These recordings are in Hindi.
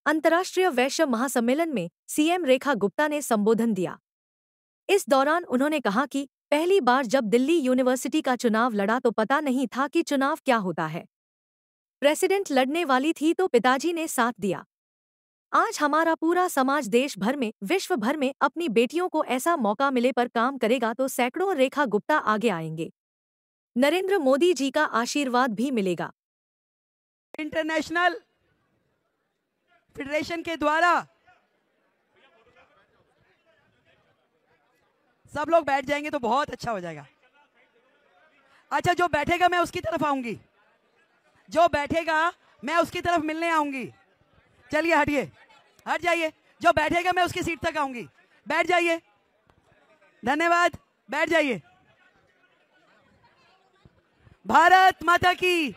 अंतर्राष्ट्रीय वैश्य महासम्मेलन में सीएम रेखा गुप्ता ने संबोधन दिया। इस दौरान उन्होंने कहा कि पहली बार जब दिल्ली यूनिवर्सिटी का चुनाव लड़ा तो पता नहीं था कि चुनाव क्या होता है। प्रेसिडेंट लड़ने वाली थी तो पिताजी ने साथ दिया। आज हमारा पूरा समाज देश भर में, विश्व भर में अपनी बेटियों को ऐसा मौका मिले पर काम करेगा तो सैकड़ों रेखा गुप्ता आगे आएंगे। नरेंद्र मोदी जी का आशीर्वाद भी मिलेगा। इंटरनेशनल फेडरेशन के द्वारा सब लोग बैठ जाएंगे तो बहुत अच्छा हो जाएगा। अच्छा, जो बैठेगा मैं उसकी तरफ आऊंगी, जो बैठेगा मैं उसकी तरफ मिलने आऊंगी। चलिए हटिए, हट जाइए। जो बैठेगा मैं उसकी सीट तक आऊंगी। बैठ जाइए, धन्यवाद, बैठ जाइए। भारत माता की,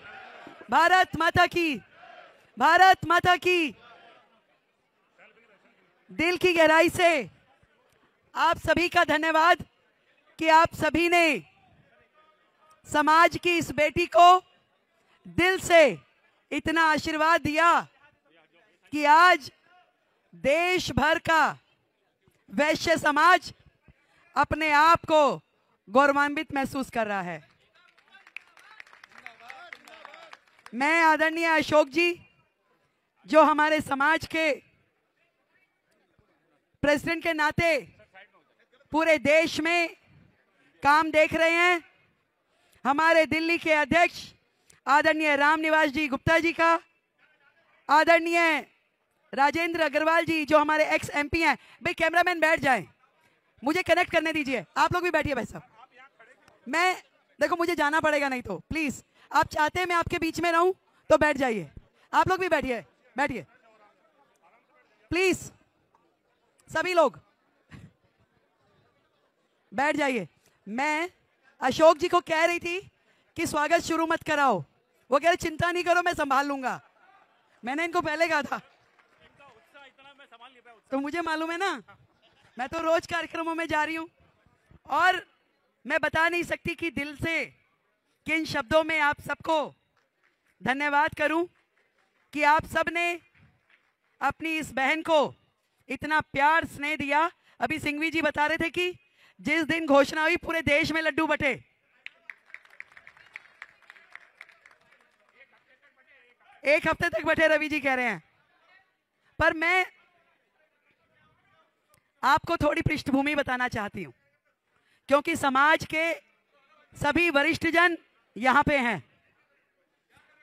भारत माता की, भारत माता की। दिल की गहराई से आप सभी का धन्यवाद कि आप सभी ने समाज की इस बेटी को दिल से इतना आशीर्वाद दिया कि आज देश भर का वैश्य समाज अपने आप को गौरवान्वित महसूस कर रहा है। मैं आदरणीय अशोक जी, जो हमारे समाज के प्रेसिडेंट के नाते पूरे देश में काम देख रहे हैं, हमारे दिल्ली के अध्यक्ष आदरणीय रामनिवास जी गुप्ता जी का, आदरणीय राजेंद्र अग्रवाल जी जो हमारे एक्स एमपी हैं। भाई कैमरामैन बैठ जाएं, मुझे कनेक्ट करने दीजिए। आप लोग भी बैठिए भाई साहब। मैं देखो मुझे जाना पड़ेगा नहीं तो प्लीज, आप चाहते हैं मैं आपके बीच में रहूं तो बैठ जाइए। आप लोग भी बैठिए, बैठिए प्लीज, सभी लोग बैठ जाइए। मैं अशोक जी को कह रही थी कि स्वागत शुरू मत कराओ, वो कह रहे चिंता नहीं करो मैं संभाल लूंगा। मैंने इनको पहले कहा था, तो मुझे मालूम है ना, मैं तो रोज कार्यक्रमों में जा रही हूं और मैं बता नहीं सकती कि दिल से किन शब्दों में आप सबको धन्यवाद करूं कि आप सब ने अपनी इस बहन को इतना प्यार स्नेह दिया। अभी सिंघवी जी बता रहे थे कि जिस दिन घोषणा हुई पूरे देश में लड्डू बटे। एक हफ्ते तक बटे, रवि जी कह रहे हैं। पर मैं आपको थोड़ी पृष्ठभूमि बताना चाहती हूं, क्योंकि समाज के सभी वरिष्ठ जन यहां पे हैं।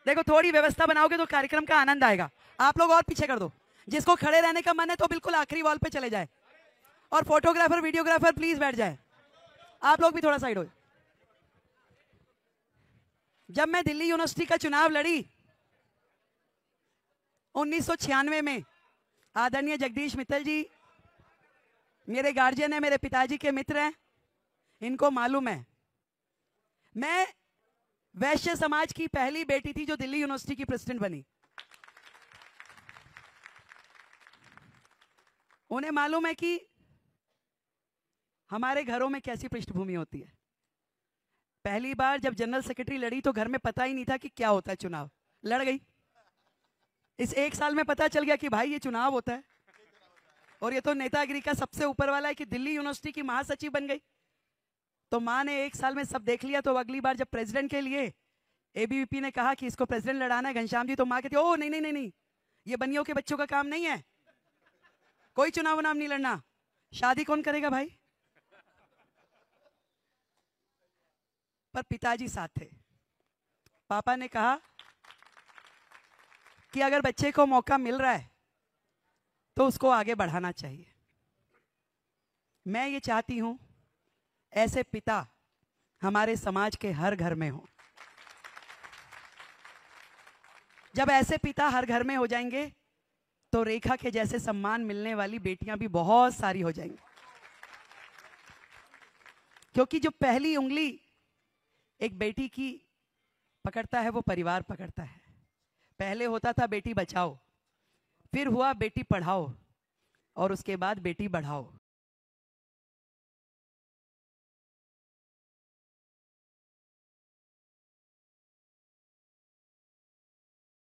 देखो थोड़ी व्यवस्था बनाओगे तो कार्यक्रम का आनंद आएगा। आप लोग और पीछे कर दो, जिसको खड़े रहने का मन है तो बिल्कुल आखिरी वॉल पे चले जाए, और फोटोग्राफर वीडियोग्राफर प्लीज बैठ जाए। आप लोग भी थोड़ा साइड हो। जब मैं दिल्ली यूनिवर्सिटी का चुनाव लड़ी 1996 में, आदरणीय जगदीश मित्तल जी मेरे गार्जियन है, मेरे पिताजी के मित्र हैं, इनको मालूम है मैं वैश्य समाज की पहली बेटी थी जो दिल्ली यूनिवर्सिटी की प्रेसिडेंट बनी। उन्हें मालूम है कि हमारे घरों में कैसी पृष्ठभूमि होती है। पहली बार जब जनरल सेक्रेटरी लड़ी तो घर में पता ही नहीं था कि क्या होता है चुनाव, लड़ गई। इस एक साल में पता चल गया कि भाई ये चुनाव होता है, और ये तो नेतागिरी का सबसे ऊपर वाला है कि दिल्ली यूनिवर्सिटी की महासचिव बन गई। तो माँ ने एक साल में सब देख लिया। तो अगली बार जब प्रेसिडेंट के लिए एबीवीपी ने कहा कि इसको प्रेसिडेंट लड़ाना है घनश्याम जी, तो माँ कहती ओ नहीं नहीं नहीं नहीं, ये बनियों के बच्चों का काम नहीं है, कोई चुनाव नाम नहीं लड़ना। शादी कौन करेगा भाई? पर पिताजी साथ थे। पापा ने कहा कि अगर बच्चे को मौका मिल रहा है तो उसको आगे बढ़ाना चाहिए। मैं ये चाहती हूं ऐसे पिता हमारे समाज के हर घर में हो। जब ऐसे पिता हर घर में हो जाएंगे तो रेखा के जैसे सम्मान मिलने वाली बेटियां भी बहुत सारी हो जाएंगी। क्योंकि जो पहली उंगली एक बेटी की पकड़ता है वो परिवार पकड़ता है। पहले होता था बेटी बचाओ, फिर हुआ बेटी पढ़ाओ, और उसके बाद बेटी बढ़ाओ।